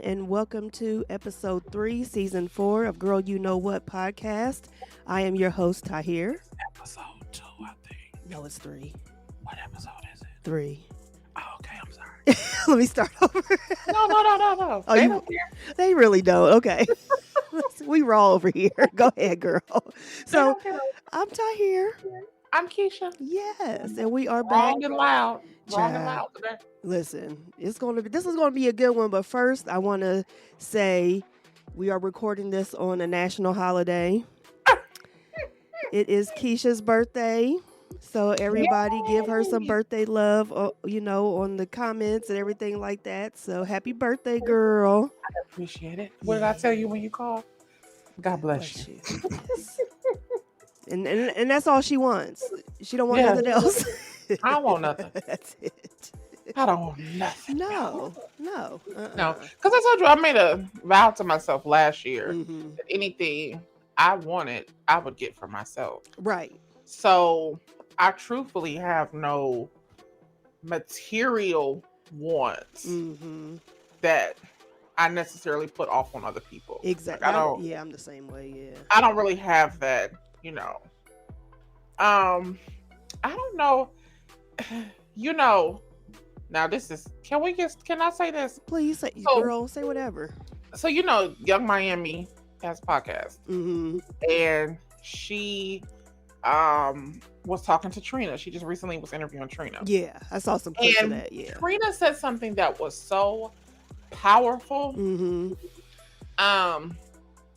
and welcome to episode 3, season 4 of Girl You Know What podcast. I am your host, Tahir. Episode 2, I think. No, it's 3. What episode is it? 3. Oh, okay, I'm sorry. Let me start over. No. Oh, They you- don't care. They really don't. Okay. We raw over here. Go ahead, girl. They So, don't care. I'm Tahir. I'm Kisha. Yes, and we are back. Wrong and loud. Wrong and Child. loud today. Listen, this is gonna be a good one, but first I want to say we are recording this on a national holiday. It is Kisha's birthday, so everybody give her some birthday love, on the comments and everything like that. So happy birthday, girl. I appreciate it. What did I tell you when you called? God bless you. Yes. And that's all she wants. She don't want Yeah. nothing else. I don't want nothing. That's it. I don't want nothing. No. No. Because I told you, I made a vow to myself last year Mhm. that anything I wanted, I would get for myself. Right. So I truthfully have no material wants Mm-hmm. that I necessarily put off on other people. Exactly. Like, I'm the same way. Yeah. I don't really have that, I don't know. Now this is, can I say this? Please say, So- girl, say whatever. So, Young Miami has a podcast, Mm-hmm. and she was talking to Trina. She just recently was interviewing Trina. Yeah, I saw some clips of And that. Yeah. Trina said something that was so powerful. Mm-hmm.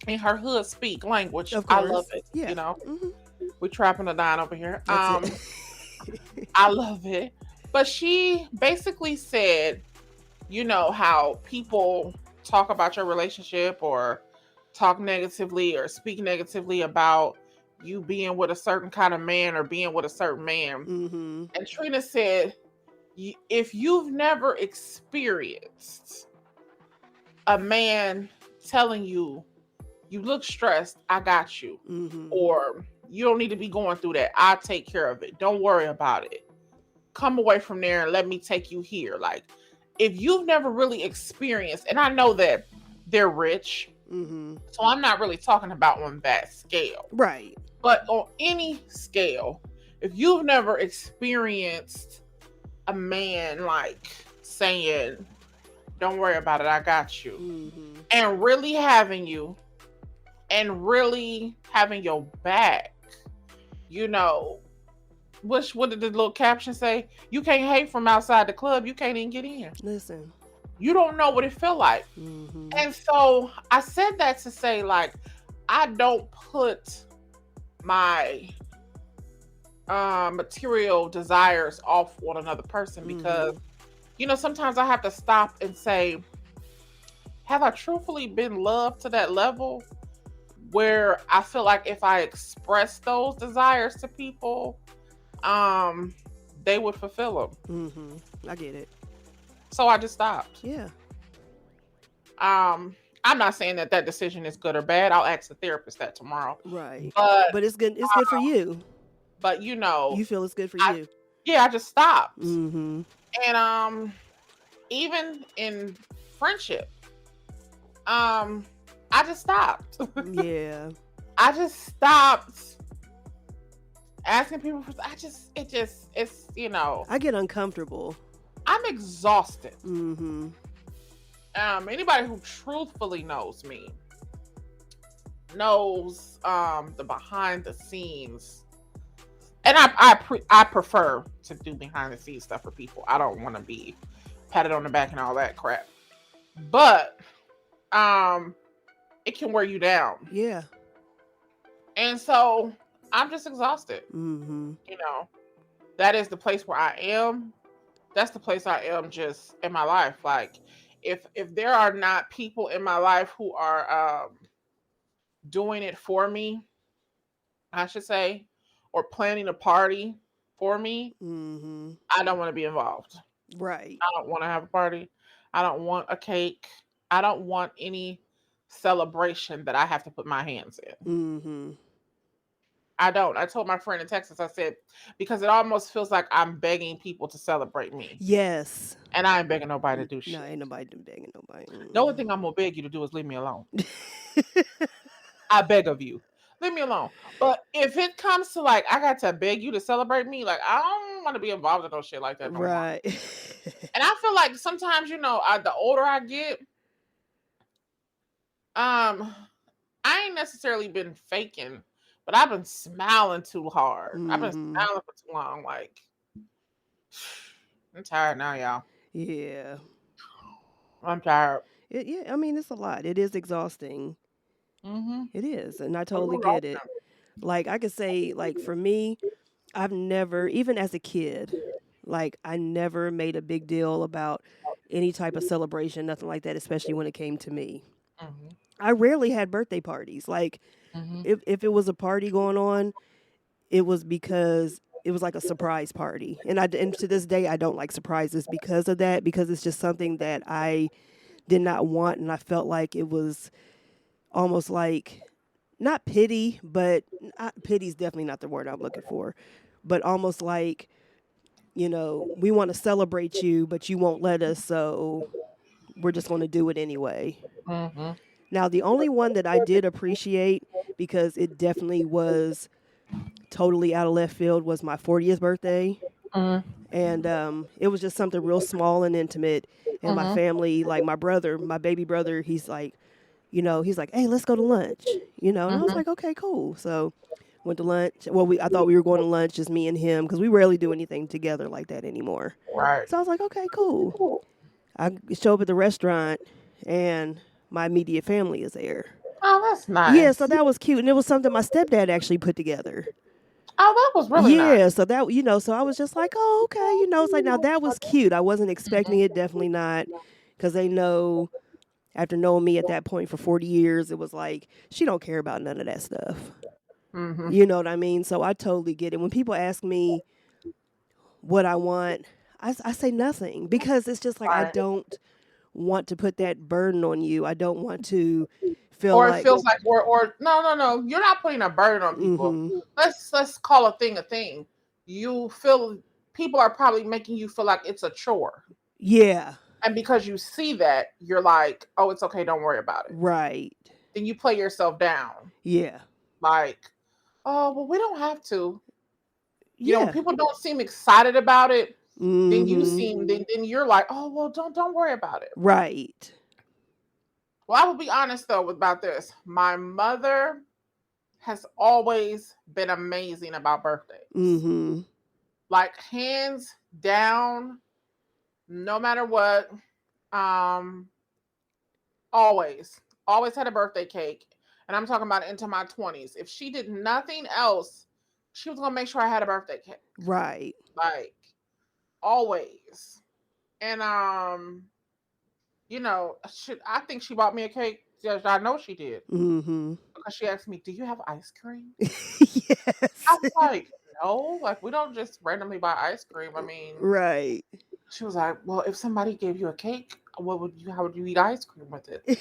In her hood speak language. Of I course. love it. Yeah. Mm-hmm. We trapping a dime over here. That's it. I love it. But she basically said, how people talk about your relationship or talk negatively or speak negatively about you being with a certain kind of man or being with a certain man. Mm-hmm. And Trina said, if you've never experienced a man telling you, you look stressed, I got you. Mm-hmm. Or you don't need to be going through that. I'll take care of it. Don't worry about it. Come away from there and let me take you here. Like, if you've never really experienced, and I know that they're rich, Mm-hmm. so I'm not really talking about on that scale. Right. But on any scale, if you've never experienced a man like saying, don't worry about it, I got you, Mm-hmm. and really having you, and really having your back, what did the little caption say? You can't hate from outside the club, you can't even get in. Listen. You don't know what it feel like. Mm-hmm. And so I said that to say, like, I don't put my material desires off on another person because, sometimes I have to stop and say, have I truthfully been loved to that level where I feel like if I express those desires to people, they would fulfill them. Mm-hmm. I get it. So I just stopped. Yeah. I'm not saying that decision is good or bad. I'll ask the therapist that tomorrow. Right. But But it's good. It's good for you. But You feel it's good for you. I just stopped. Mm-hmm. And even in friendship, I just stopped. Yeah. I just stopped asking people for. It's I get uncomfortable. I'm exhausted. Mm-hmm. Anybody who truthfully knows me knows the behind the scenes, and I prefer to do behind the scenes stuff for people. I don't want to be patted on the back and all that crap, but it can wear you down. Yeah. And so I'm just exhausted. Mm-hmm. That is the place where I am. That's the place I am just in my life. Like, if there are not people in my life who are doing it for me, I should say, or planning a party for me, Mm-hmm. I don't want to be involved. Right. I don't want to have a party. I don't want a cake. I don't want any celebration that I have to put my hands in. Mm-hmm. I don't. I told my friend in Texas, I said, because it almost feels like I'm begging people to celebrate me. Yes. And I ain't begging nobody to do No, shit. ain't nobody begging nobody. The only thing I'm going to beg you to do is leave me alone. I beg of you. Leave me alone. But if it comes to like, I got to beg you to celebrate me, like, I don't want to be involved in no shit like that no more. Right. And I feel like sometimes, the older I get, I ain't necessarily been faking, but I've been smiling too hard. I've been smiling for too long. Like, I'm tired now, y'all. Yeah. I'm tired. I mean, it's a lot. It is exhausting. Mm-hmm. It is, and I totally get it. Like, I could say, like, for me, I've never, even as a kid, like, I never made a big deal about any type of celebration, nothing like that, especially when it came to me. Mm-hmm. I rarely had birthday parties. Like, Mm-hmm. if it was a party going on, it was because it was like a surprise party. And to this day, I don't like surprises because of that, because it's just something that I did not want, and I felt like it was almost like, not pity, but pity's definitely not the word I'm looking for, but almost like, we want to celebrate you, but you won't let us, so we're just going to do it anyway. Mm-hmm. Now, the only one that I did appreciate, because it definitely was totally out of left field, was my 40th birthday. Mm-hmm. And it was just something real small and intimate. And my Mm-hmm. family, like my brother, my baby brother, he's like, hey, let's go to lunch, and I was Mm-hmm. like, okay, cool. So went to lunch. Well, I thought we were going to lunch, just me and him, because we rarely do anything together like that anymore. Right. So I was like, okay, cool. I show up at the restaurant, and my immediate family is there. Oh, that's Yeah, nice. so that was cute, and it was something my stepdad actually put together. Oh, that was really nice. Yeah, so that, so I was just like, oh, okay, it's like, now that was cute. I wasn't expecting it, definitely not, because they know, after knowing me at that point for 40 years, it was like, she don't care about none of that stuff. Mm-hmm. You know what I mean? So I totally get it. When people ask me what I want, I say nothing, because it's just like, I Right. don't want to put that burden on you. I don't want to feel Or it like, feels like or no. You're not putting a burden on people. mm-hmm, Let's call a thing. You feel people are probably making you feel like it's a chore. yeah, And because you see that, you're like, oh, it's okay, don't worry about it. right, Then you play yourself down. yeah, Like, oh, well, we don't have to. When yeah, people don't seem excited about it, then mm-hmm, then you're like, oh well, don't worry about it. right, Well, I will be honest though about this. My mother has always been amazing about birthdays. mm-hmm, Like hands down, no matter what. Um, always had a birthday cake. And I'm talking about into my 20s. If she did nothing else, she was gonna make sure I had a birthday cake. right, Like always. And I think she bought me a cake. Yes, I know she did. mm-hmm. Because she asked me, "Do you have ice cream?" I Yes, was like, "No, like we don't just randomly buy ice cream." I mean, right. she was like, "Well, if somebody gave you a cake, how would you eat ice cream with it?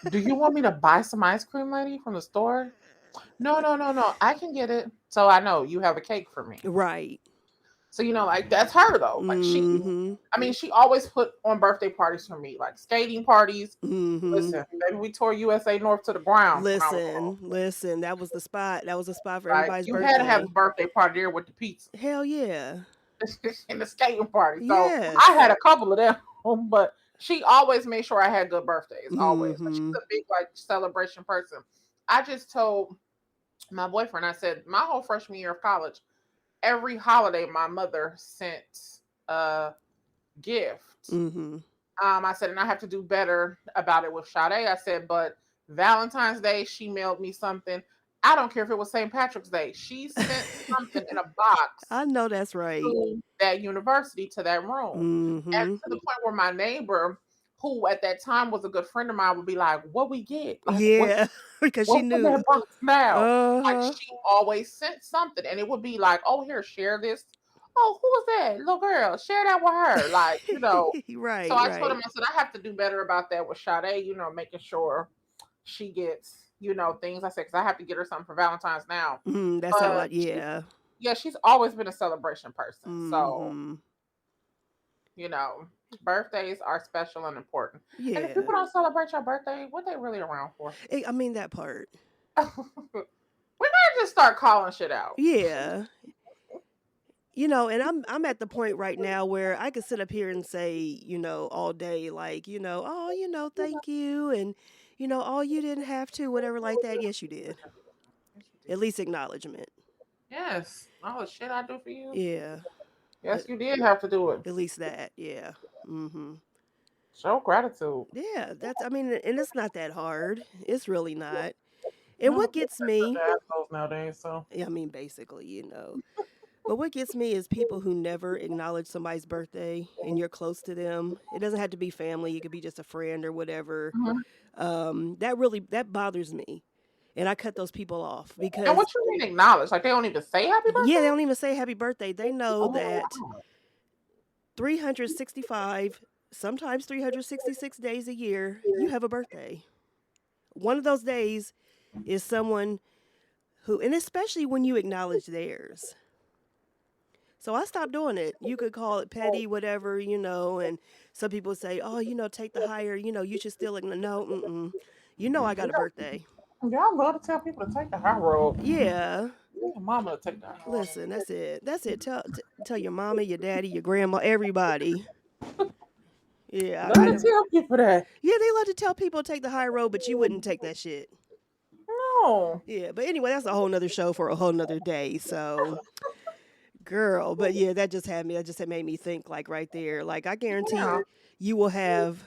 Do you want me to buy some ice cream, lady, from the store?" No. I can get it. So I know you have a cake for me. Right. So like that's her though. Like Mm-hmm. she always put on birthday parties for me, like skating parties. Mm-hmm. Listen, baby, we tore USA North to the ground when I was little. Listen. That was the spot. That was the spot for Like everybody's you had to have birthday. a birthday party there with the pizza Hell yeah. and the skating party. So I Yes. had a couple of them, but she always made sure I had good birthdays. Always, like, she's Mm-hmm. a big like celebration person. I just told my boyfriend, I said my whole freshman year of college, every holiday my mother sent a gift. Mm-hmm. I said, and I have to do better about it with Sade. I said, but Valentine's Day, she mailed me something. I don't care if it was St. Patrick's Day. She sent something in a box I know that's right. to that university, to that room. And Mm-hmm. to the point where my neighbor, who at that time was a good friend of mine, would be like, what we get? Like, Yeah. Because she what's in knew. that box now? Like, Uh-huh. she always sent something. And it would be like, oh, here, share this. Oh, who was that? Little girl,. Share that with her. So Right, I told him, right. I said, I have to do better about that with Sade, making sure, she gets, things. I said, because I have to get her something for Valentine's now. That's how I, yeah. She's always been a celebration person. So, Mm-hmm. Birthdays are special and important. Yeah. And if people don't celebrate your birthday, what they really around for? I mean, that part. We might just start calling shit out. Yeah. And I'm at the point right now where I could sit up here and say, all day, like, oh, thank you, and oh, you didn't have to, whatever like that. Yes, you did. At least acknowledgement. Yes. All the shit I do for you. Yeah. Yes, you did have to do it. At least that. Yeah. Mm-hmm. Show gratitude. Yeah. And it's not that hard. It's really not. And what gets me, nowadays, so I mean, basically, But what gets me is people who never acknowledge somebody's birthday and you're close to them. It doesn't have to be family. It could be just a friend or whatever. That bothers me. And I cut those people off because. And what you mean acknowledge? Like they don't even say happy birthday? Yeah, they don't even say happy birthday. They know that 365, sometimes 366 days a year, you have a birthday. One of those days is someone who, and especially when you acknowledge theirs. So I stopped doing it. You could call it petty, whatever, and some people say, oh, take the higher, you should still, no, I got a birthday. Yeah, I love to tell people to take the high road. Yeah. Your mama to take the high road. Listen, that's it. That's it. Tell your mama, your daddy, your grandma, everybody. Yeah. I tell people that. Yeah, they love to tell people to take the high road, but you wouldn't take that shit. No. Yeah, but anyway, that's a whole nother show for a whole nother day, so... Girl, but yeah, that just made me think, like, right there. Like, I guarantee you will have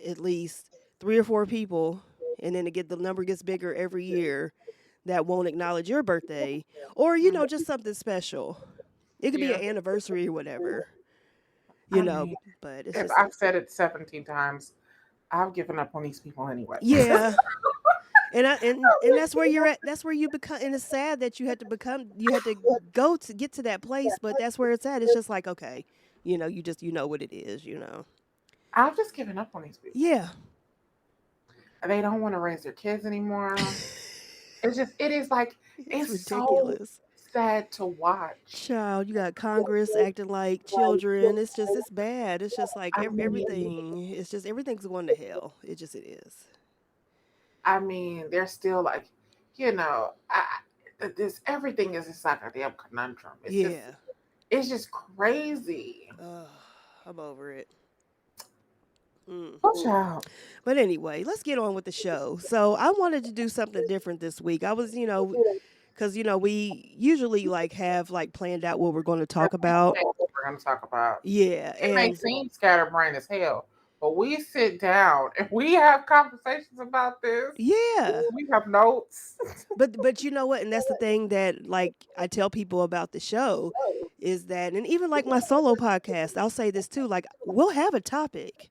at least 3 or 4 people, and then the number gets bigger every year, that won't acknowledge your birthday, or just something special. It could be an anniversary or whatever, but it's if just, I've said it 17 times, I've given up on these people anyway. Yeah. And that's where you're at. That's where you become. And it's sad that you had to go to get to that place. But that's where it's at. It's just like, okay, you just what it is. I've just given up on these people. Yeah. They don't want to raise their kids anymore. It's ridiculous. So sad to watch. Child, you got Congress acting like children. It's bad. It's just like everything. It's just everything's going to hell. It is. I mean, they're still like, everything is just like a damn conundrum. It's just crazy. I'm over it. But anyway, let's get on with the show. So I wanted to do something different this week. I was, because we usually have planned out what we're going to talk about. Yeah, it may seem scatterbrained as hell. But we sit down and we have conversations about this. Yeah. We have notes. But you know what? And that's the thing that I tell people about the show is that, and even my solo podcast, I'll say this too, we'll have a topic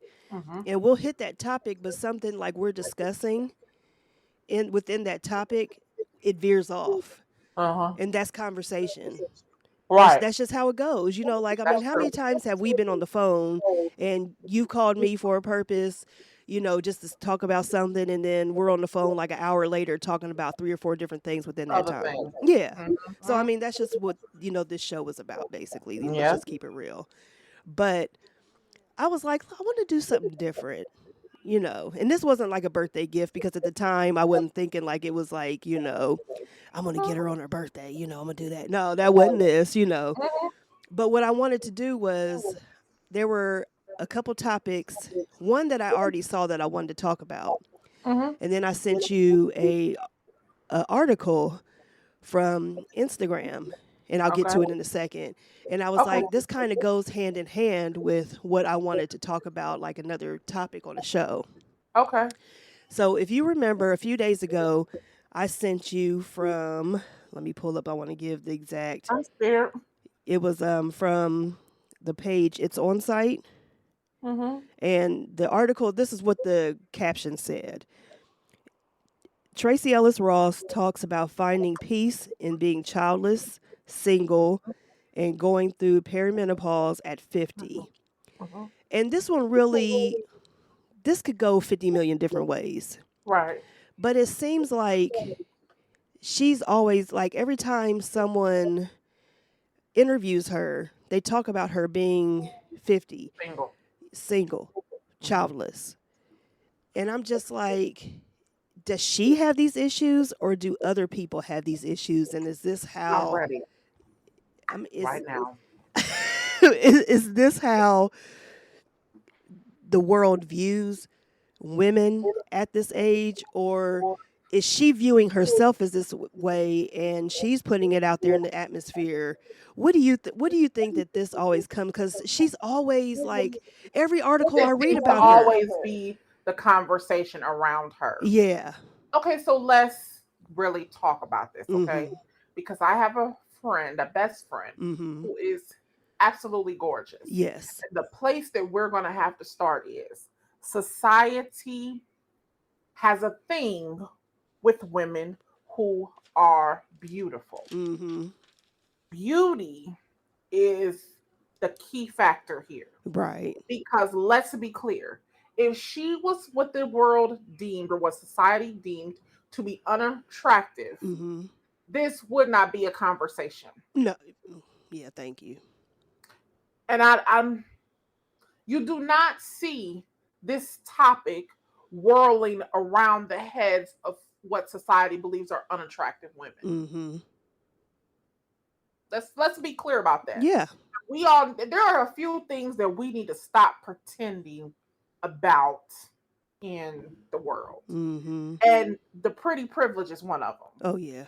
and we'll hit that topic, but something we're discussing within that topic, it veers off. And that's conversation. Right. That's just how it goes. How many times have we been on the phone and you called me for a purpose, just to talk about something, and then we're on the phone an hour later talking about 3 or 4 different things within that time. Yeah. So, that's just what, this show was about, basically. Let's just keep it real. But I was like, I want to do something different. And this wasn't a birthday gift, because at the time I wasn't thinking it was I'm going to get her on her birthday, I'm going to do that. No, that wasn't this, But what I wanted to do was, there were a couple topics, one that I already saw that I wanted to talk about. And then I sent you a article from Instagram, and I'll get to it in a second. And I was like, this kind of goes hand in hand with what I wanted to talk about, another topic on the show. Okay. So if you remember, a few days ago, I sent you from, let me pull up, I want to give the exact. I'm scared. It was from the page, It's On Site. And the article, this is what the caption said. Tracy Ellis Ross talks about finding peace in being childless, single, and going through perimenopause at 50. And this one really, this could go 50 million different ways. Right. But it seems like she's always like every time someone interviews her, they talk about her being 50, Single. single, Hmm. childless. And I'm just like, does she have these issues or do other people have these issues? And is this I'm how, ready I mean, right now. is this how the world views women at this age, or is she viewing herself as this way and she's putting it out there in the atmosphere? What do you think that this always comes, because she's always like every article I It read seems to about her. always be the conversation around her. Yeah. Okay, so let's really talk about this, okay? Mhm. Because I have a friend, a best friend, Mhm. who is absolutely gorgeous. Yes. The place that we're going to have to start is society has a thing with women who are beautiful. Mhm. Beauty is the key factor here. Right. Because let's be clear, if she was what the world deemed or what society deemed to be unattractive, Mhm. this would not be a conversation. No. Yeah, thank you. And I'm you do not see this topic whirling around the heads of what society believes are unattractive women. Mhm. Let's be clear about that. Yeah. We all there are a few things that we need to stop pretending about in the world. Mhm. And the pretty privilege is one of them. Oh yeah.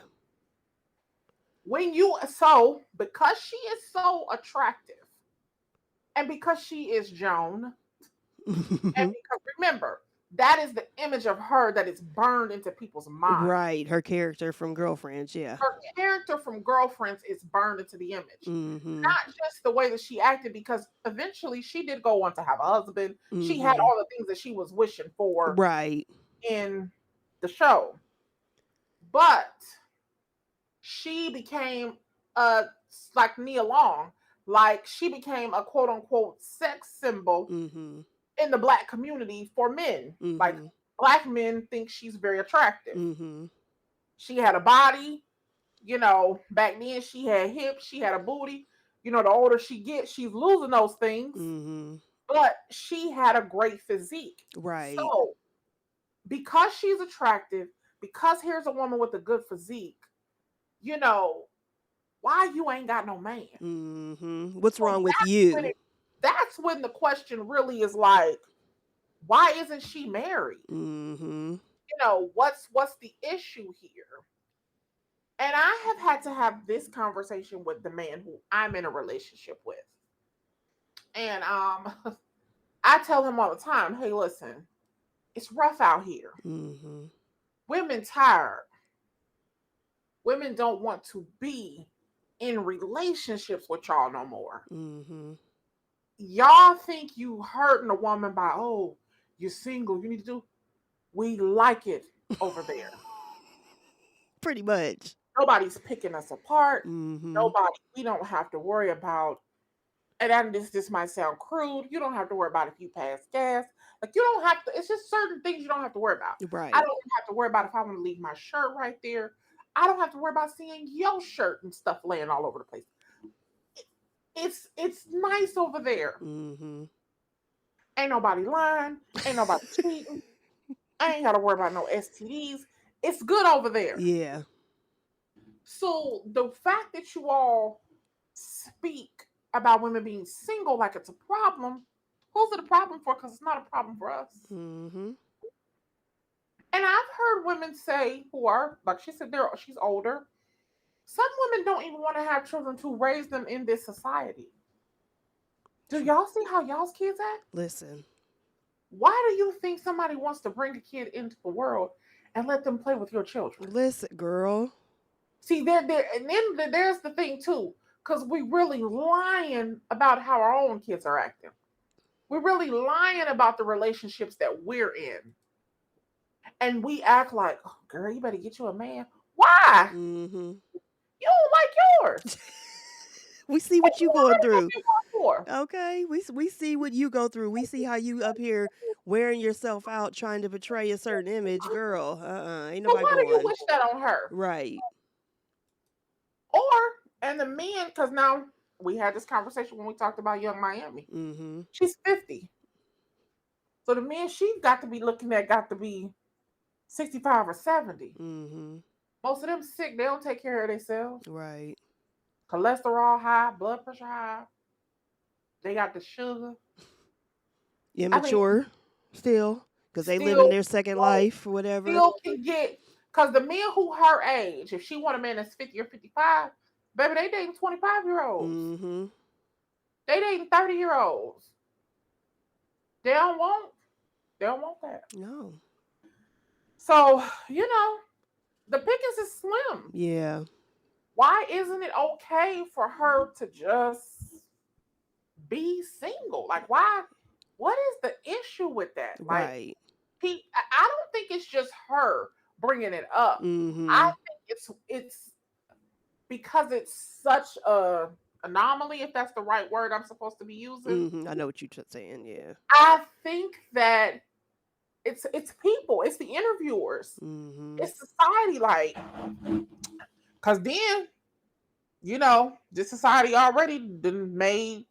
When you so because she is so attractive and because she is Joan, and because remember, that is the image of her that is burned into people's mind. Right, her character from Girlfriends, yeah. Her character from Girlfriends is burned into the image. Mhm. Not just the way that she acted, because eventually she did go on to have a husband. She had Mhm. all the things that she was wishing for Right. in the show. But she became a like Nia Long, like she became a quote unquote sex symbol Mhm. in the black community for men. Like Mhm. black men think she's very attractive. Mhm. She had a body, back then she had hips, she had a booty. The older she gets, she's losing those things, Mhm. but she had a great physique. Right. So, because she's attractive, because here's a woman with a good physique, you know, why you ain't got no man? Mhm. What's So wrong with when you? that's when the question really is like, why isn't she married? Mhm. What's the issue here? And I have had to have this conversation with the man who I'm in a relationship with. And I tell him all the time, hey, listen, it's rough out here. Mhm. Women tired. Women don't want to be in relationships with y'all no more. Mhm. Y'all think you hurting a woman by, oh, you're single, you need to do. We like it over there. Pretty much. Nobody's picking us apart. Mhm. Nobody, we don't have to worry about, and this might sound crude. You don't have to worry about if you pass gas. Like you don't have to, it's just certain things you don't have to worry about. I Right. don't even have to worry about if I want to leave my shirt right there. I don't have to worry about seeing your shirt and stuff laying all over the place. It's nice over there. Mhm. Ain't nobody lying. Ain't nobody cheating. I ain't gotta worry about no STDs. It's good over there. Yeah. So the fact that you all speak about women being single like it's a problem, who's it a problem for? Because it's not a problem for us. Mhm. And I've heard women say who are like she said, she's older. Some women don't even want to have children to raise them in this society. Do y'all see how y'all's kids act? Listen. Why do you think somebody wants to bring a kid into the world and let them play with your children? Listen, girl. See, and then there's the thing too, because we really lying about how our own kids are acting. We're really lying about the relationships that we're in. And we act like, oh, girl, you better get you a man. Why? Mhm. You don't like yours. We see what you going through. You going for? Okay, we see what you go through. We see how you up here wearing yourself out trying to portray a certain image, girl. Ain't So nobody why do you going. wish that on her? Right. Or and the men, because now we had this conversation when we talked about Young Miami. Mm-hmm. She's 50. So the men she got to be looking at got to be 65 or 70. Mm-hmm. Most of them sick, they don't take care of themselves. Right. Cholesterol high, blood pressure high. They got the sugar. I mean, Immature still. Because they live in still, their second life or whatever. still can get, because the men who her age, if she want a man that's 50 or 55, baby, they dating 25-year-olds. Mm-hmm. They dating 30-year-olds. They don't want that. No. So, the pickings is slim. Yeah. Why isn't it okay for her to just be single? Like, why? What is the issue with that? Like, Right. I don't think it's just her bringing it up. Mm-hmm. I think it's because it's such a anomaly, if that's the right word I'm supposed to be using. Mm-hmm. I know what you're saying. Yeah. I think that it's people, it's the interviewers, Mm-hmm. it's society, like, because then this society already made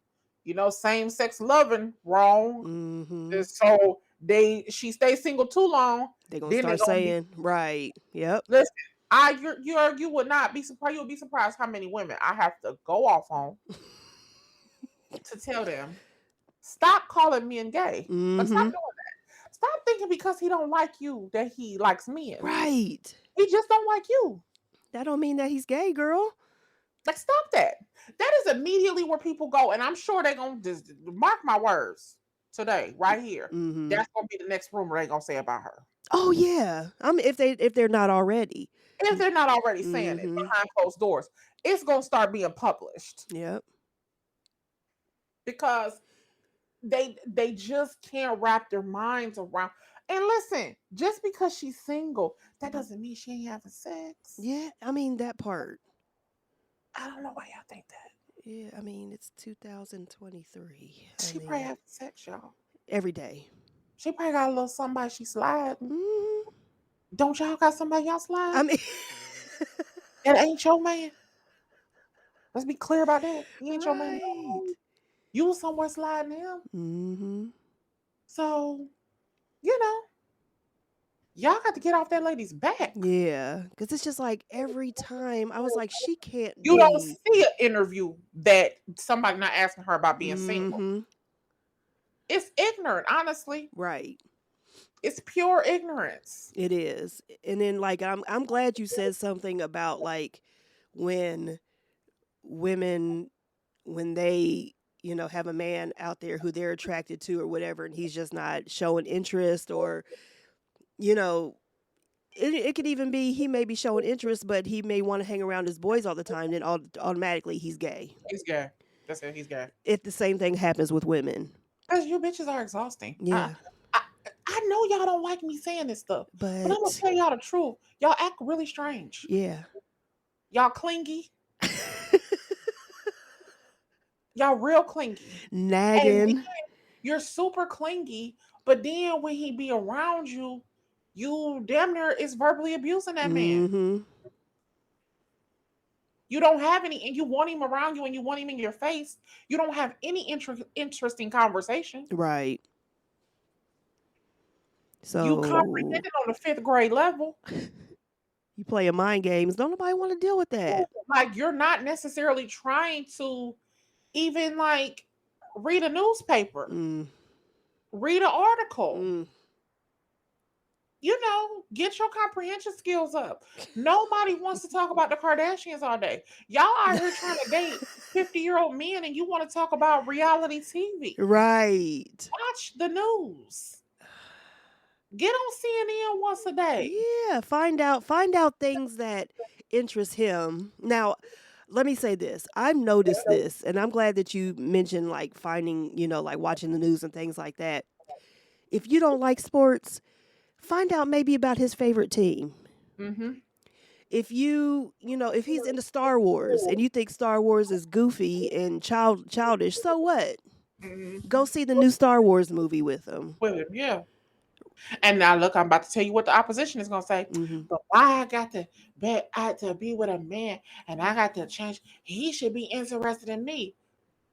same-sex loving wrong. Mm-hmm. So she stays single too long. They're gonna start saying, right. Yep. Listen, you would not be surprised. You would be surprised how many women I have to go off on to tell them, stop calling men gay. Like, stop doing that. Stop thinking because he don't like you that he likes men. Right. He just don't like you. That don't mean that he's gay, girl. Like, stop that. That is immediately where people go, and I'm sure they're gonna just mark my words today, right here. Mm-hmm. That's gonna be the next rumor they're gonna say about her. Oh yeah. If they're not already. If they're not already saying it Mm-hmm. behind closed doors, it's gonna start being published. Yep. Because they just can't wrap their minds around. And listen, just because she's single, that doesn't mean she ain't having sex. Yeah, I mean that part. I don't know why y'all think that. Yeah, I mean it's 2023. She probably having sex, y'all. Every day. She probably got a little somebody she sliding. Mm-hmm. Don't y'all got somebody y'all sliding? I mean, it ain't your man. Let's be clear about that. He ain't your man. right. You was somewhere sliding him. Mm-hmm. So, y'all got to get off that lady's back. Yeah, because it's just like every time I was like, she can't. You don't see an interview that somebody not asking her about being single. Mm-hmm. It's ignorant, honestly. Right. It's pure ignorance. It is. And then like I'm glad you said something about like when women when they have a man out there who they're attracted to or whatever, and he's just not showing interest, or it could even be he may be showing interest, but he may want to hang around his boys all the time, then automatically he's gay. He's gay. That's it. He's gay. If the same thing happens with women. Because you bitches are exhausting. Yeah. I know y'all don't like me saying this stuff, but I'm going to tell y'all the truth. Y'all act really strange. Yeah. Y'all clingy. Y'all real clingy. Nagging. You're super clingy, but then when he be around you, you damn near is verbally abusing that man. Mm-hmm. You don't have any, and you want him around you and you want him in your face. You don't have any interesting conversation. Right. So you comprehended on the 5th grade level. You playing mind games. Don't nobody want to deal with that. Like, you're not necessarily trying to even like read a newspaper, read an article. Get your comprehension skills up. Nobody wants to talk about the Kardashians all day. Y'all out here trying to date 50-year-old men and you want to talk about reality TV. Right. Watch the news. Get on CNN once a day. Yeah, find out things that interest him. Now, let me say this. I've noticed this, and I'm glad that you mentioned like finding, like watching the news and things like that. If you don't like sports, find out maybe about his favorite team. Mm-hmm. if if he's into Star Wars and you think Star Wars is goofy and childish, so what? Mhm. Go see the new Star Wars movie with him. With him, yeah. And now look, I'm about to tell you what the opposition is gonna say. Hmm. But why I had to be with a man and I got to change? He should be interested in me.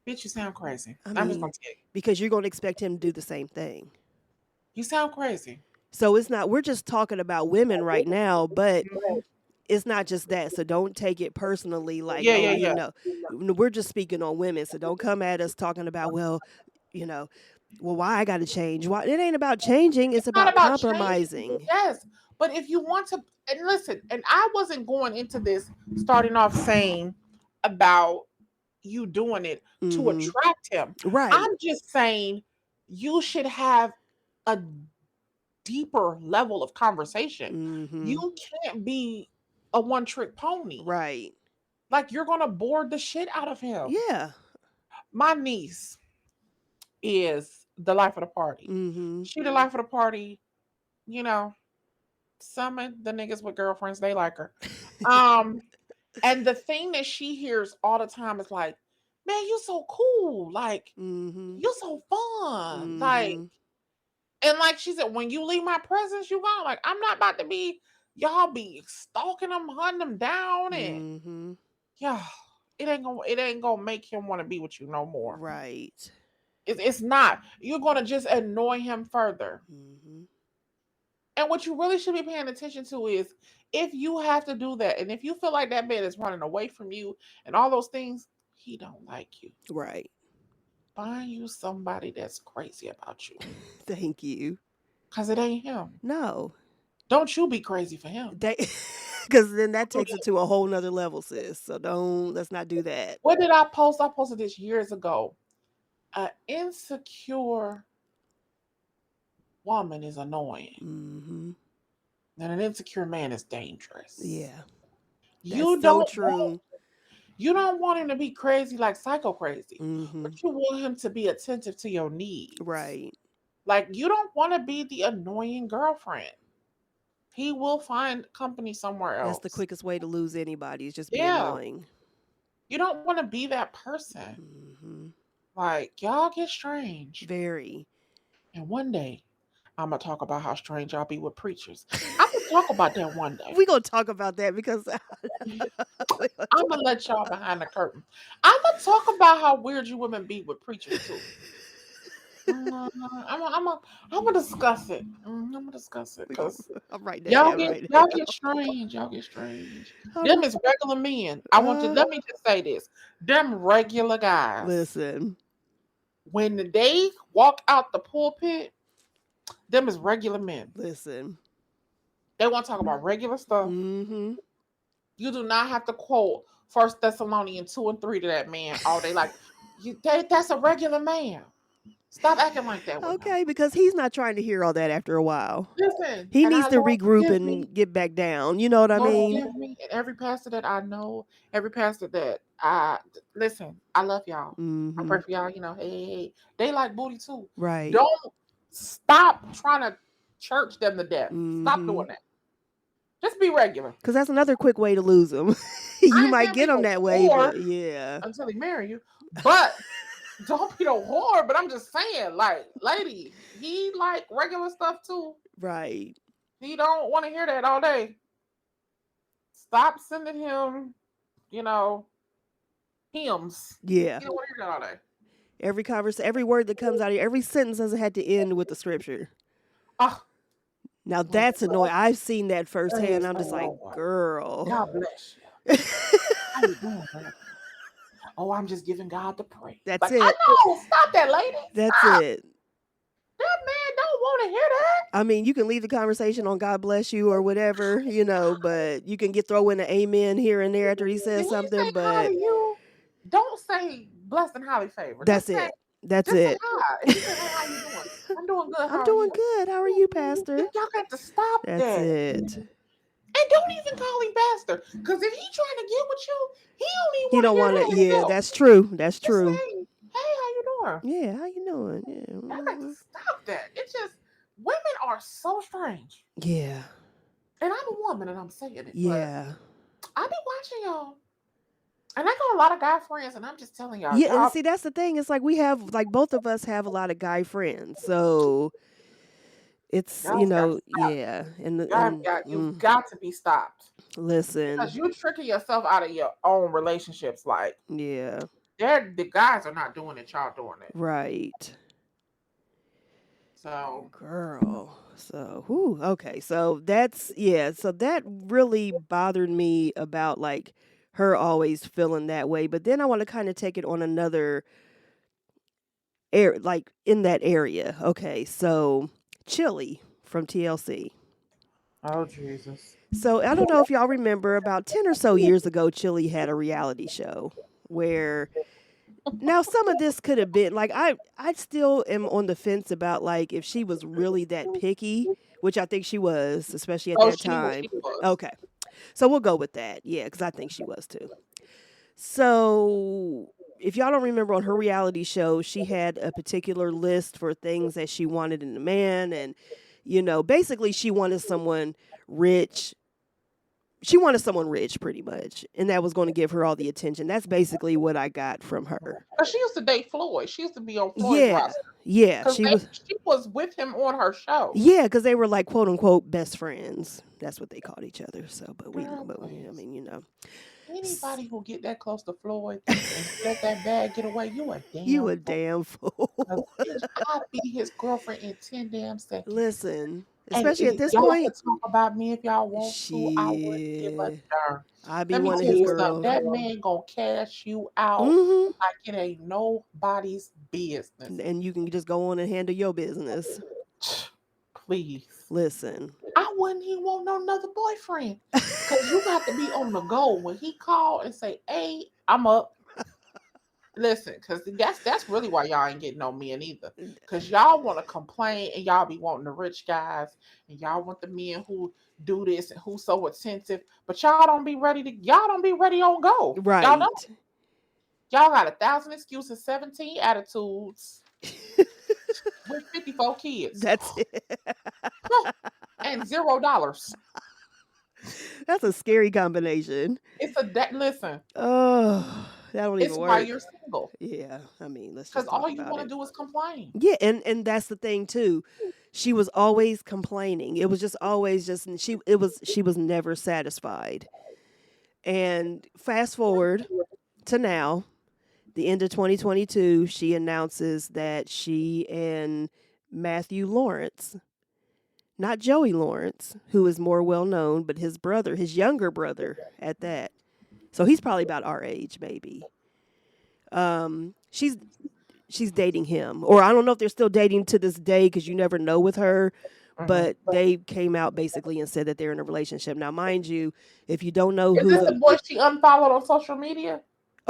Bitch, you sound crazy. I I'm just mean, gonna tell you. because you're going to expect him to do the same thing. You sound crazy. So it's not, we're just talking about women right now, but it's not just that. So don't take it personally like, Yeah, oh, yeah, yeah. we're just speaking on women. So don't come at us talking about, well, you know, well, why I got to change? Why? It ain't about changing. It's Not about about changing. compromising. Yes. But if you want to, and listen, and I wasn't going into this starting off saying about you doing it to Hmm. attract him. Right. I'm just saying you should have a deeper level of conversation. Hmm. You can't be a one trick pony. Right. Like you're going to bore the shit out of him. Yeah. My niece is the life of the party. Hmm. She the life of the party, you know. Some of the niggas with girlfriends, they like her. And the thing that she hears all the time is like, man, you so cool. Like, Hmm. you so fun. Like, Hmm. and like she said, when you leave my presence, you gone. Like, I'm not about to be, y'all be stalking them, hunting them down, and Hmm. yeah, it ain't gonna make him want to be with you no more. Right. It's not. You're gonna just annoy him further. Hmm. And what you really should be paying attention to is if you have to do that, and if you feel like that man is running away from you and all those things, he don't like you. Right. Find you somebody that's crazy about you. Thank you. Cause it ain't him. No. Don't you be crazy for him. Because then that takes it to a whole nother level, sis. So let's not do that. What did I post? I posted this years ago. An insecure woman is annoying. Hmm. And an insecure man is dangerous. Yeah. You That's so don't true. You don't want him to be crazy like psycho crazy, Hmm. but you want him to be attentive to your needs. Right. Like you don't want to be the annoying girlfriend. He will find company somewhere That's the else. quickest way to lose anybody is just be Yeah. annoying. You don't want to be that person. Hmm. Like y'all get strange. Very. And one day I'm gonna talk about how strange y'all be with preachers. I'm gonna talk about that one day. We're going to talk about that because I'm gonna let y'all behind the curtain. I'm gonna talk about how weird you women be with preachers too. I'm gonna discuss it. I'm gonna discuss it because I'm writing that y'all down get right y'all now. get strange. Y'all get strange. All Them right. is regular men. I want you. Let me just say this. Them regular guys. Listen. When they walk out the pulpit, them is regular men. Listen. They want to talk about regular stuff. Hmm. You do not have to quote First Thessalonians 2 and 3 to that man all day. Like that's a regular man. Stop acting like that with him. Okay, because he's not trying to hear all that after a while. Listen, He and needs I to Lord regroup forgive me. and get back down. You know what I Lord mean? forgive me. And every pastor that I know, every pastor that I listen, I love y'all. I Hmm. pray for y'all. Hey. They like booty too. Right. Don't stop trying to church them to death. Stop Hmm. doing that. Just be regular. Because that's another quick way to lose them. You I ain't might saying get be them no that way, whore but yeah. until he marry you. But don't be no whore. But I'm just saying, like, lady, he like regular stuff too. Right. He don't want to hear that all day. Stop sending him, hymns. Yeah. He don't want to hear that all day. Every word that comes out of you, every sentence doesn't have to end with the scripture. Oh, Now that's annoying. I've seen that praise firsthand. I'm the just like, Lord. girl. God bless you. How you doing, man? Oh, I'm just giving God the praise. That's Like, it. I know. Stop that, lady. That's Stop. it. That man don't want to hear that. I mean, you can leave the conversation on God bless you or whatever, but you can throw in an amen here and there after he When says he something, say hi but to you, don't say blessed and highly favored. that's Just say, it. That's just say it. hi. If he say, hey, how you doing? I'm doing good. I'm How are doing you? good. How are you, Pastor? Y'all got to stop That's that. it. And don't even call him pastor. Because if he trying to get with you, he don't even He want to don't hear want that to. Yeah, himself. that's true. That's Just true. say, hey, how you doing? Yeah, how you doing? Yeah. Y'all got to stop that. It's just, women are so strange. Yeah. And I'm a woman and I'm saying it, but Yeah. I be watching y'all. And I got a lot of guy friends, and I'm just telling y'all, Yeah, and y'all, see that's the thing. It's like we have like both of us have a lot of guy friends. So it's, y'all got to stop. yeah. You've got to be stopped. Listen. Because you're tricking yourself out of your own relationships. Like, Yeah. the guys are not doing it, y'all doing it. Right. So, Girl. So, whew, okay. So that's, yeah. So that really bothered me about like her always feeling that way. But then I want to kind of take it on another air, like in that area. Okay. So, Chili from TLC. oh Jesus. So, I don't know if y'all remember about 10 or so years ago, Chili had a reality show where now some of this could have been like I still am on the fence about like if she was really that picky, which I think she was, especially at Oh, that she time. was. Okay. So we'll go with that. Yeah, cuz I think she was too. So if y'all don't remember on her reality show, she had a particular list for things that she wanted in a man and basically she wanted someone rich, she wanted someone rich pretty much, and that was going to give her all the attention. That's basically what I got from her. But she used to date Floyd. She used to be on Floyd's Yeah. roster. Yeah, Because she was with him on her show. yeah, because they were like quote unquote best friends. That's what they called each other. So, Girl, but I please. mean, Anybody who get that close to Floyd and let that bag get away, you a you damn a fool. damn fool. 'Cause bitch, I'll be his girlfriend in 10 damn seconds. Listen, And especially at this y'all can point, talk about me if y'all want to. I wouldn't give a shit, darn. I be Let me one of tell his you something. girls. That man gonna cash you out Mm-hmm. like it ain't nobody's business. And you can just go on and handle your business. Please. Listen. I wouldn't even want no another boyfriend. Cause you got to be on the go. When he call and say, hey, I'm up. Listen, cause that's really why y'all ain't getting no men either. Cause y'all want to complain and y'all be wanting the rich guys and y'all want the men who do this and who so attentive, but y'all don't be ready on go. Y'all don't. Right. Y'all got 1,000 excuses, 17 attitudes with 54 kids. That's it. And $0. That's a scary combination. It's a that listen. Oh, that don't It's even why work. you're single. Yeah, I mean, let's Because just all talk you about want to it. do is complain. Yeah, and that's the thing too. She was always complaining. It was just always just she was never satisfied. And fast forward to now, the end of 2022, she announces that she and Matthew Lawrence, not Joey Lawrence, who is more well known, but his brother, his younger brother at that. So he's probably about our age, maybe. She's dating him, or I don't know if they're still dating to this day because you never know with her. Mhm. But they came out basically and said that they're in a relationship. Now, mind you, if you don't know Is who this the boy she unfollowed on social media?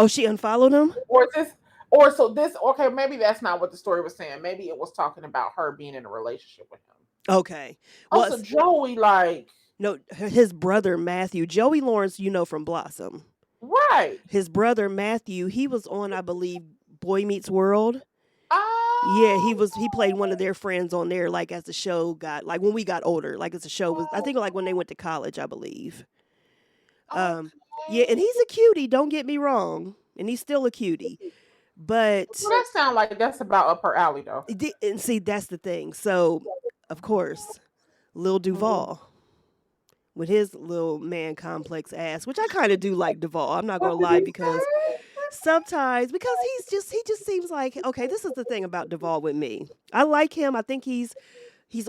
she unfollowed him. Or is this or so this okay, maybe that's not what the story was saying. Maybe it was talking about her being in a relationship with him. Okay, well, Also, Joey, like, no, his brother Matthew, Joey Lawrence, from Blossom. right. His brother Matthew, he was on, I believe, Boy Meets World. Yeah, Oh, he played one of their friends on there, like as the show got like when we got older, like as the show was, I think like when they went to college, I believe. Yeah, and okay. he's a cutie. Don't get me wrong, and he's still a cutie. But Well, that sounds like that's about up her alley, though. and see, that's the thing. So, of course, Lil Mhm. Duval with his little man complex ass, which I kind of do like Duval. I'm not gonna What did lie he because say? sometimes because he just seems like okay. This is the thing about Duval with me. I like him. I think he's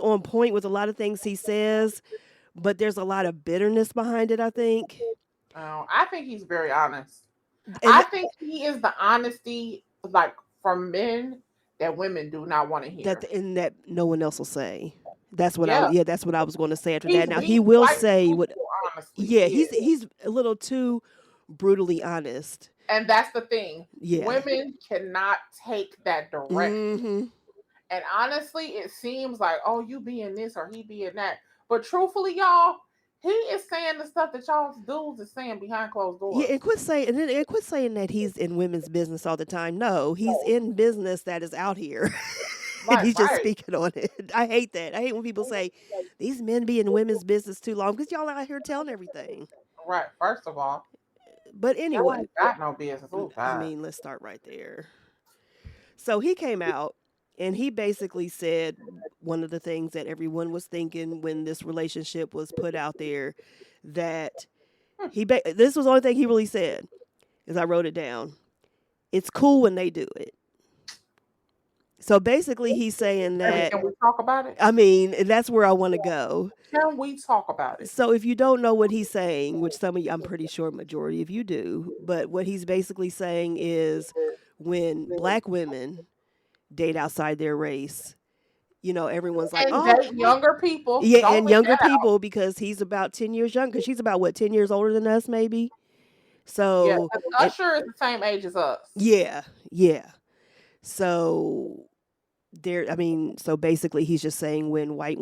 on point with a lot of things he says, but there's a lot of bitterness behind it. I think, Oh, I think he's very honest. I and think he is the honesty, like, from men that women do not want to hear. that no one else will say. That's what Yeah, that's what I was going to say after that. he's Now he's he will quite say what. truthful, honestly. Yeah, He is. he's a little too brutally honest. And that's the thing. Yeah. Women cannot take that directly. Mm-hmm. And honestly, it seems like, oh, you being this or he being that. But truthfully, y'all, he is saying the stuff that y'all dudes is saying behind closed Yeah, doors. and quit saying that he's in women's business all the time. No, he's in business that is out here. And Right, he's just right, speaking on it. I hate that. I hate when people say these men be in women's business too long because y'all out here telling everything. right. First of all, But y'all anyway, ain't got no business. Oh I God. mean, let's start right there. So he came out and he basically said one of the things that everyone was thinking when this relationship was put out there, that this was the only thing he really said, as I wrote it down. It's cool when they do it. So basically he's saying Baby, that, can we talk about it? I mean, that's where I want to go. Can we talk about it? So if you don't know what he's saying, which some of you, I'm pretty sure majority of you do, but what he's basically saying is when black women date outside their race, everyone's like, And oh, date younger people. yeah, Don't and leave younger that out. people because he's about 10 years younger. Because she's about, what, 10 years older than us, maybe? Yeah, So, 'cause it, Usher is the same age as us. yeah, yeah. So so basically he's just saying when black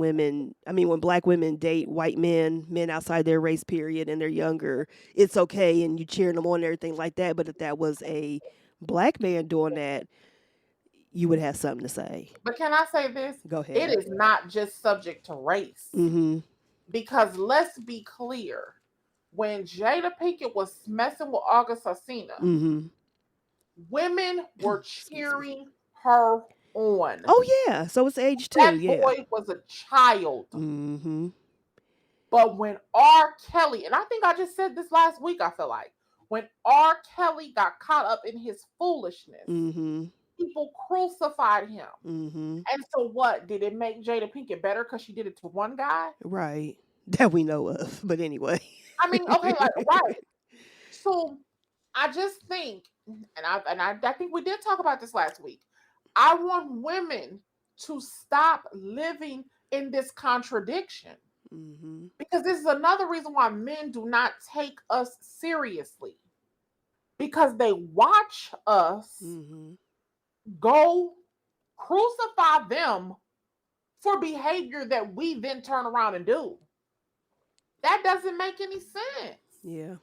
women date white men outside their race period, and they're younger, it's okay and you cheering them on and everything like that. But if that was a black man doing that, you would have something to say. But can I say this? Go It ahead. is not just subject to race. Mm-hmm. Because let's be clear, when Jada Pinkett was messing with August Alsina, Mm-hmm. women were Excuse me. cheering her on. Oh yeah. So it's age too, That yeah. boy was a child. Mm-hmm. But when R. Kelly, and I think I just said this last week, I feel like, when R. Kelly got caught up in his foolishness, Mm-hmm. people crucified him. Mm-hmm. And so what? Did it make Jada Pinkett better because she did it to one guy? Right. That we know of. But anyway. I mean, okay, like right. So I just think, and I think we did talk about this last week. I want women to stop living in this contradiction, Mm-hmm. because this is another reason why men do not take us seriously, because they watch us Mm-hmm. go crucify them for behavior that we then turn around and do. That doesn't make any sense. Yeah.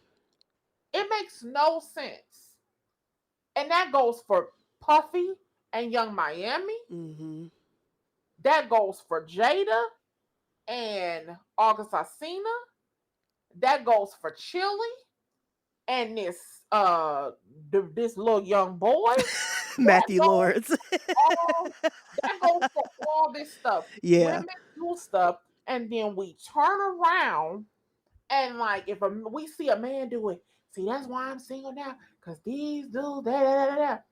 It makes no sense. And that goes for Puffy and Young Miami. Mm-hmm. That goes for Jada and August Alsina. That goes for Chili and this little young boy. That Matthew goes Lawrence. all that goes for all this stuff. Yeah. Women do stuff, and then we turn around and like if we see a man do it, see that's why I'm single now, because these dudes that.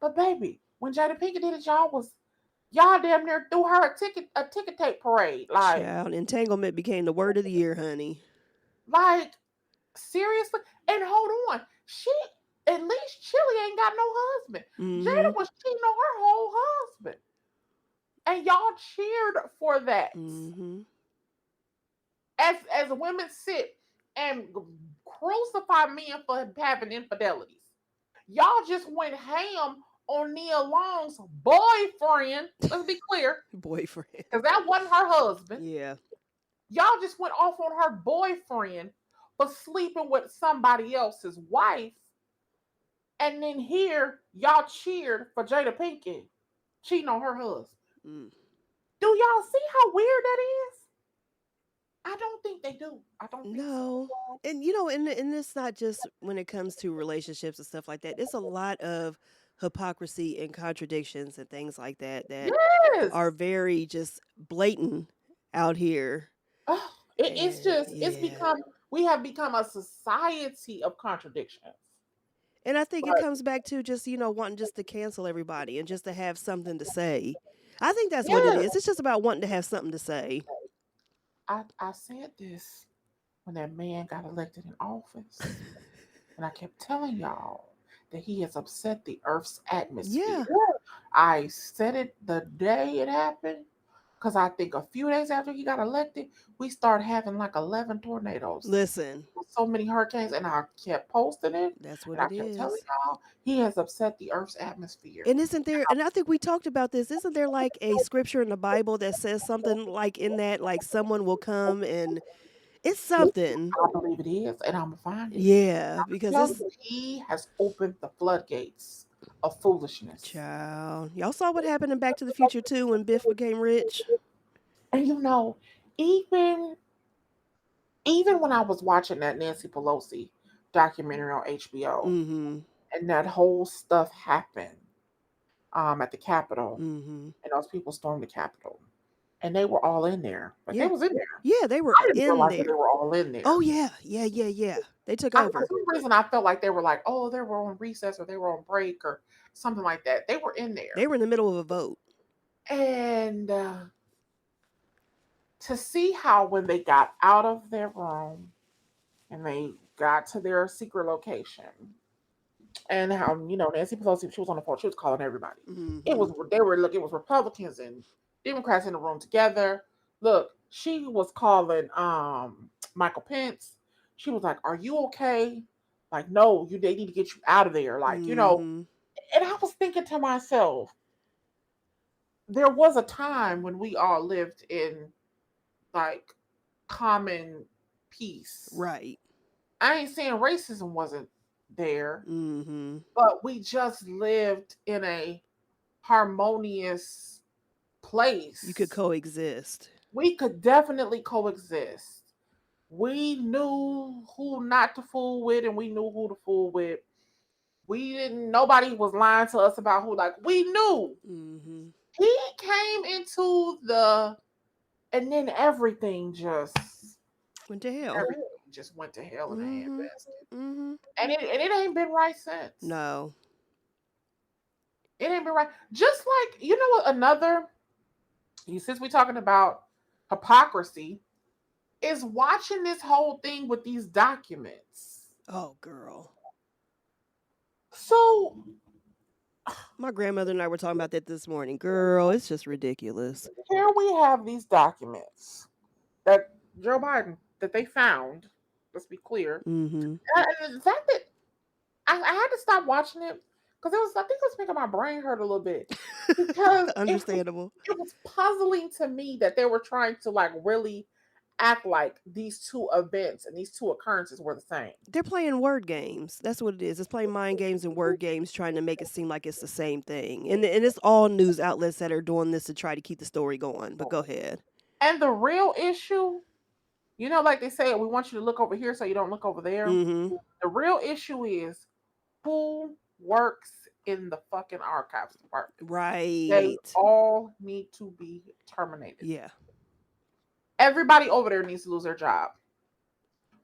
But baby, when Jada Pinkett did it, y'all damn near threw her a ticket tape parade. Child, entanglement became the word of the year, honey. Like seriously. And hold on, she at least Chili ain't got no husband. Mm-hmm. Jada was cheating on her whole husband, and y'all cheered for that. Mm-hmm. As women sit and crucify men for having infidelities, y'all just went ham on Nia Long's boyfriend. Let's be clear, Boyfriend. because that wasn't her husband. Yeah. Y'all just went off on her boyfriend for sleeping with somebody else's wife. And then here, y'all cheered for Jada Pinkett cheating on her husband. Mm. Do y'all see how weird that is? I don't think they do. I don't think No. so. And it's not just when it comes to relationships and stuff like that. It's a lot of hypocrisy and contradictions and things like that Yes. are very just blatant out here. Oh, it's And just, yeah. we have become a society of contradictions. And I think it But comes back to just, wanting just to cancel everybody and just to have something to say. I think that's what it yes, is. It's just about wanting to have something to say. I said this when that man got elected in office. And I kept telling y'all that he has upset the Earth's atmosphere. Yeah. I said it the day it happened, because I think a few days after he got elected, we started having like 11 tornadoes. Listen, So many hurricanes, and I kept posting it, that's what and I it kept telling is. y'all he has upset the Earth's atmosphere. And I think we talked about this, isn't there like a scripture in the Bible that says something like in that, like someone will come and it's something. I believe it is, and I'm gonna find it. Yeah, because Tell it's you, he has opened the floodgates of foolishness. Child. Y'all saw what happened in Back to the Future 2 when Biff became rich? And you know, even when I was watching that Nancy Pelosi documentary on HBO, Mm-hmm. and that whole stuff happened at the Capitol, Mm-hmm. and those people stormed the Capitol, and they were all in there. Like Yeah. they was in there. Yeah, they were I didn't in realize that they there. were all in there. Oh, yeah. Yeah. They took For over. some reason, I felt like they were like, oh, they were on recess or they were on break or something like that. They were in there. They were in the middle of a vote. And to see how when they got out of their room and they got to their secret location, and how Nancy Pelosi, she was on the phone, she was calling everybody. Mm-hmm. It was Republicans and Democrats in the room together. Look, she was calling Michael Pence. She was like, "Are you okay?" Like, no, they need to get you out of there. Like, Mm-hmm. And I was thinking to myself, there was a time when we all lived in like common peace. Right. I ain't saying racism wasn't there, Mm-hmm. but we just lived in a harmonious place. You could coexist. We could definitely coexist. We knew who not to fool with, and we knew who to fool with. Nobody was lying to us about who, like, we knew. Mm-hmm. He came into and then everything just went to hell. Everything just went to hell in a handbasket. Mm-hmm. And it ain't been right since. No. It ain't been right. Just like, you know what, since we're talking about hypocrisy, is watching this whole thing with these documents. Oh, girl. So my grandmother and I were talking about that this morning. Girl, it's just ridiculous. Here we have these documents that Joe Biden, that they found. Let's be clear. Mm-hmm. And the fact that I had to stop watching it because I think it was making my brain hurt a little bit. Because understandable. It was puzzling to me that they were trying to like really act like these two events and these two occurrences were the same. They're playing word games. That's what it is. It's playing mind games and word games, trying to make it seem like it's the same thing. And it's all news outlets that are doing this to try to keep the story going. But go ahead. And the real issue, like they say, we want you to look over here so you don't look over there. Mm-hmm. The real issue is who works in the fucking archives department. Right. They all need to be terminated. Yeah. Everybody over there needs to lose their job.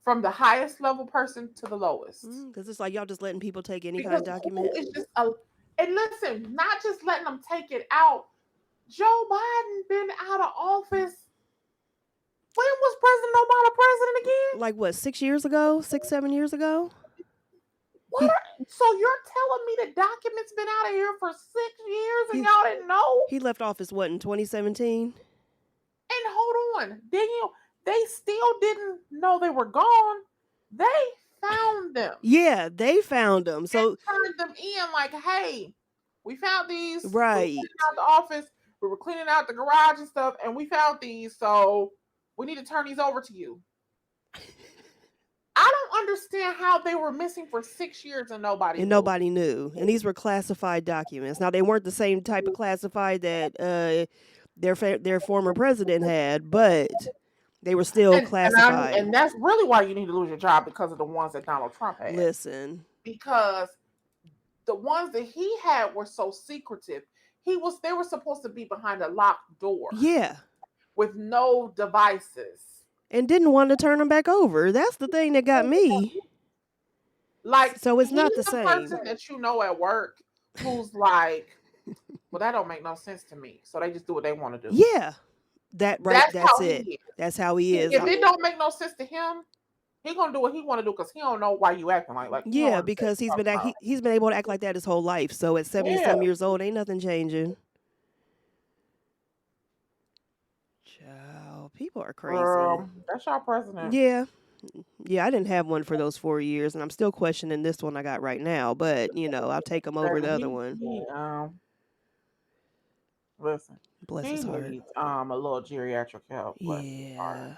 From the highest level person to the lowest. Because it's like y'all just letting people take any kind of document. And listen, not just letting them take it out. Joe Biden been out of office. When was President Obama president again? Like what, 6 years ago? 6, 7 years ago? What? So you're telling me the document's been out of here for 6 years and y'all didn't know? He left office, what, in 2017? And hold on. They still didn't know they were gone. They found them. Yeah, they found them. So turned them in like, hey, we found these. Right. We were cleaning out the office. We were cleaning out the garage and stuff, and we found these. So we need to turn these over to you. I don't understand how they were missing for 6 years and nobody knew. And these were classified documents. Now, they weren't the same type of classified that their former president had, but they were still classified. And that's really why you need to lose your job, because of the ones that Donald Trump had. Listen. Because the ones that he had were so secretive. They were supposed to be behind a locked door. Yeah. With no devices. And didn't want to turn them back over. That's the thing that got me. Like, so it's not the same. Person that at work who's like, well, that don't make no sense to me. So they just do what they want to do. Yeah. That's it. That's how he is. If it don't make no sense to him, he gonna do what he want to do because he don't know why you acting like. Yeah, because he's been able to act like that his whole life. So at 70-some years old, ain't nothing changing. Child, people are crazy. That's our president. Yeah. Yeah, I didn't have one for those 4 years, and I'm still questioning this one I got right now. But I'll take him over the other one. Listen, bless his heart. Needs, a little geriatric help. Yeah,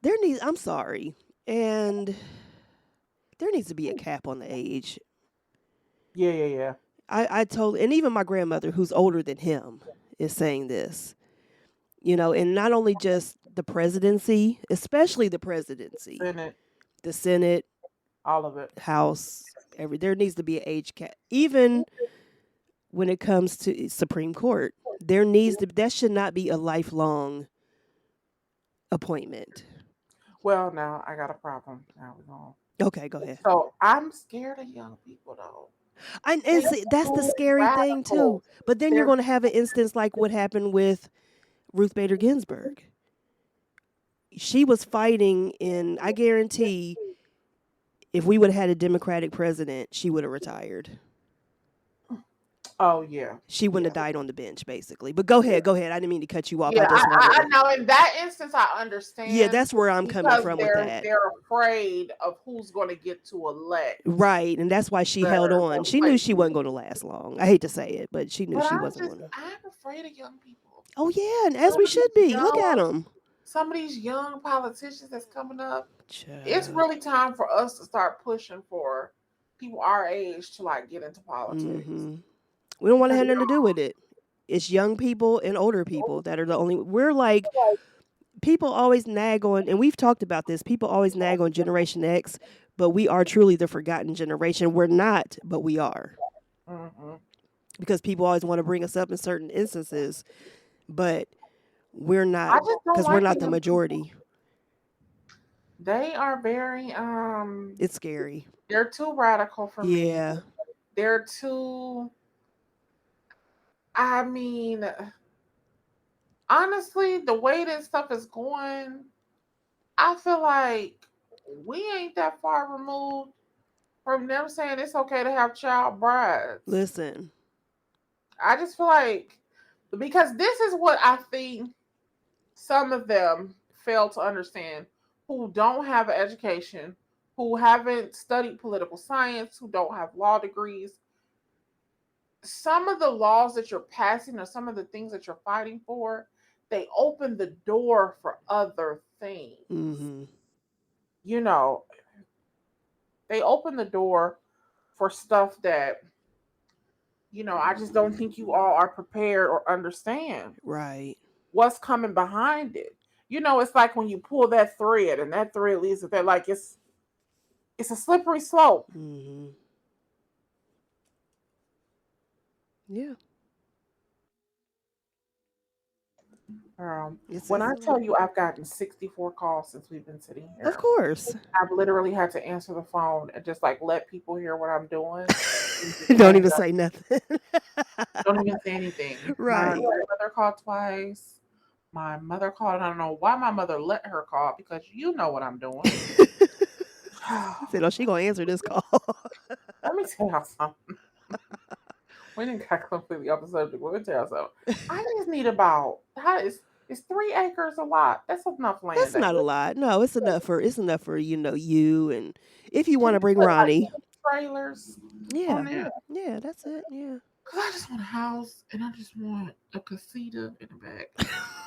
I'm sorry, and there needs to be a cap on the age. Yeah. I told, and even my grandmother, who's older than him, is saying this. And not only just the presidency, especially the presidency, Senate, the Senate, all of it. House, there needs to be an age cap. Even when it comes to Supreme Court, that should not be a lifelong appointment. Well, now I got a problem. Now we're going. Okay, go ahead. So I'm scared of young people, though. And see, that's the scary thing too. But then you're going to have an instance like what happened with Ruth Bader Ginsburg. She was fighting, and I guarantee if we would have had a Democratic president, she would have retired. Oh, yeah. She wouldn't have died on the bench, basically. But go ahead. I didn't mean to cut you off. Yeah, I know. In that instance, I understand. Yeah, that's where I'm coming from with that. They're afraid of who's going to get to elect. Right, and that's why she held on. She knew she wasn't going to last long. I hate to say it, but she knew she wasn't going to. I'm afraid of young people. Oh, yeah, and as we should be. Look at them. Some of these young politicians that's coming up. Child. It's really time for us to start pushing for people our age to like get into politics. Mm-hmm. We don't want to have nothing to do with it. It's young people and older people that are the only. We're like, people always nag on, and we've talked about this. People always nag on Generation X, but we are truly the forgotten generation. We're not, but we are. Mm-hmm. Because people always want to bring us up in certain instances, but we're not, because we're not the majority. They are very it's scary. They're too radical for me. Yeah. They're too, I mean, honestly, the way this stuff is going, I feel like we ain't that far removed from them saying it's okay to have child brides. Listen, I just feel like, because this is what I think some of them fail to understand, who don't have an education, who haven't studied political science, who don't have law degrees. Some of the laws that you're passing or some of the things that you're fighting for, they open the door for other things. Mm-hmm. They open the door for stuff that, I just don't think you all are prepared or understand. Right. What's coming behind it. It's like when you pull that thread and that thread leads to that, like it's a slippery slope. Mm-hmm. Yeah. When I tell you I've gotten 64 calls since we've been sitting here. Of course. I've literally had to answer the phone and just like let people hear what I'm doing. Don't even say nothing. Don't even say anything. Right. My mother called twice. My mother called, and I don't know why my mother let her call, because you know what I'm doing. I said, she gonna answer this call. Let me tell y'all something. We didn't got completely off the subject. Let me tell y'all something. I just need about, is 3 acres a lot? That's enough land. That's not a lot. No, it's enough for you, and if you want to bring Ronnie. Trailers. Yeah. Yeah, that's it. Yeah. Because I just want a house, and I just want a casita in the back.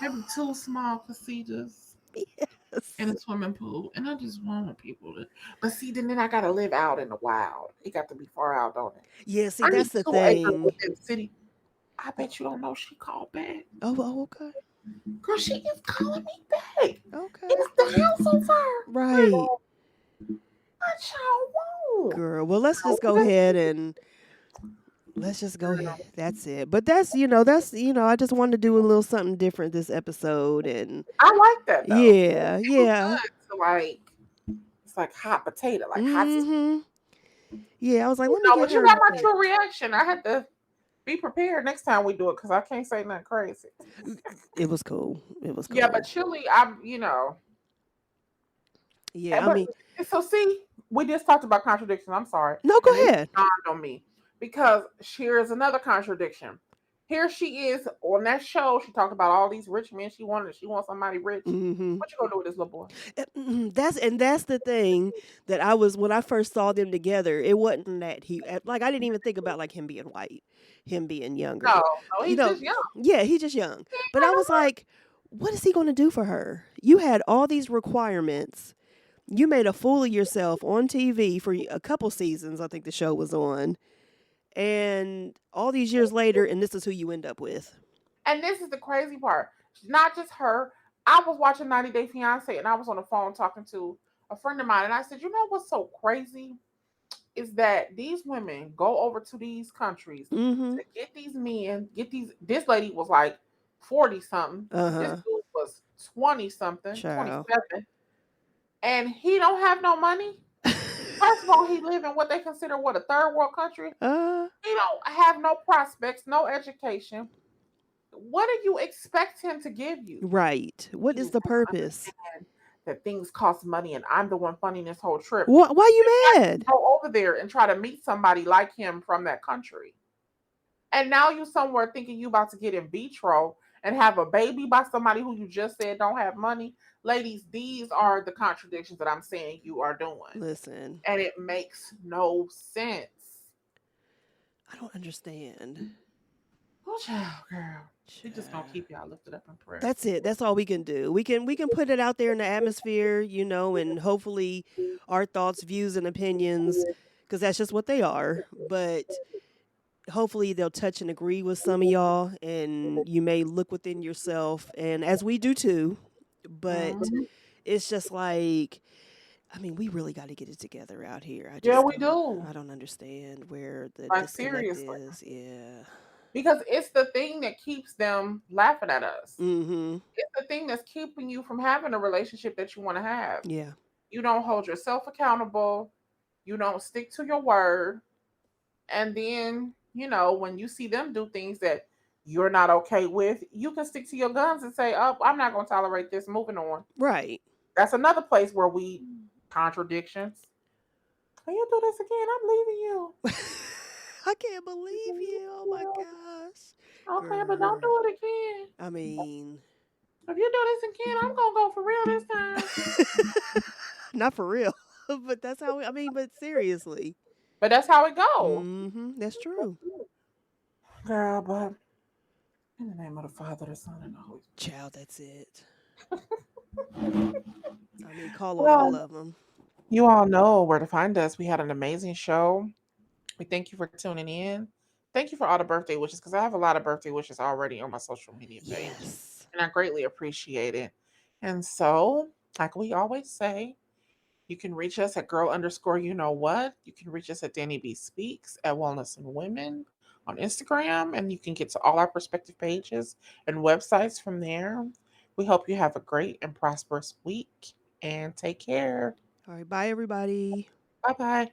Maybe 2 small casitas. Yes. And a swimming pool. And I just want people to. But see, then I got to live out in the wild. It got to be far out, don't it? Yeah, see, that's the thing. Within the city. I bet you don't know she called back. Oh, okay. Girl, she is calling me back. Okay. Is the house on fire? Right. What y'all want? Girl, well, let's just go ahead and That's it. But that's I just wanted to do a little something different this episode, and I like that though. Yeah. It's like hot potato, like hot. Yeah, I was like, let me get but you got my true reaction. I had to be prepared next time we do it, because I can't say nothing crazy. It was cool. Yeah, but Chili, Yeah, I mean. So see, we just talked about contradiction. I'm sorry. No, go ahead. It dawned on me, because here's another contradiction. Here she is on that show. She talked about all these rich men she wants somebody rich. Mm-hmm. What you gonna do with this little boy? That's the thing that when I first saw them together, it wasn't that I didn't even think about like him being white, him being younger. No, he's just young. Yeah, he's just young. But I was like, what is he going to do for her? You had all these requirements. You made a fool of yourself on TV for a couple seasons. I think the show was on. And all these years later, and this is who you end up with. And this is the crazy part. Not just her. I was watching 90 Day Fiance and I was on the phone talking to a friend of mine. And I said, you know what's so crazy? Is that these women go over to these countries Mm-hmm. to get these men, this lady was like 40 something. This Uh-huh. dude was 20 something, Child. 27. And he don't have no money. First of all, he live in what they consider a third world country. uh He don't have no prospects, no education. What do you expect him to give you? right. What is You the have to purpose? understand that things cost money and I'm the one funding this whole trip. Why you mad? Go over there and try to meet somebody like him from that country. And now you somewhere thinking you about to get in vitro and have a baby by somebody who you just said don't have money. Ladies, these are the contradictions that I'm saying you are doing. Listen, And it makes no sense. I don't understand. Oh, child, girl. We just gonna keep y'all lifted up in prayer. That's it. That's all we can do. We can put it out there in the atmosphere, and hopefully our thoughts, views, and opinions, because that's just what they are. But hopefully they'll touch and agree with some of y'all, and you may look within yourself, and as we do too. But it's just like, I mean, we really got to get it together out here. Yeah, we do. I don't understand where the Like disconnect seriously. is. Yeah. Because it's the thing that keeps them laughing at us. Mm-hmm. It's the thing that's keeping you from having a relationship that you want to have. Yeah. You don't hold yourself accountable. You don't stick to your word. And then, when you see them do things that you're not okay with, you can stick to your guns and say, oh, I'm not going to tolerate this. Moving on. Right. That's another place where we contradictions. When you do this again, I'm leaving you. I can't believe you. Oh my gosh. Okay, but don't do it again. I mean, if you do this again, I'm gonna go for real this time. not for real, but that's how. But seriously. But that's how it goes. Mm-hmm. That's true. Girl, but in the name of the Father, the Son, and the Holy Spirit. Child, that's it. Call on all of them. You all know where to find us. We had an amazing show. We thank you for tuning in. Thank you for all the birthday wishes, because I have a lot of birthday wishes already on my social media page. Yes. And I greatly appreciate it. And so, like we always say, you can reach us at girl_you-know-what. You can reach us at DannieBSpeaks, at Wellness and Women on Instagram, and you can get to all our respective pages and websites from there. We hope you have a great and prosperous week, and take care. All right. Bye, everybody. Bye-bye.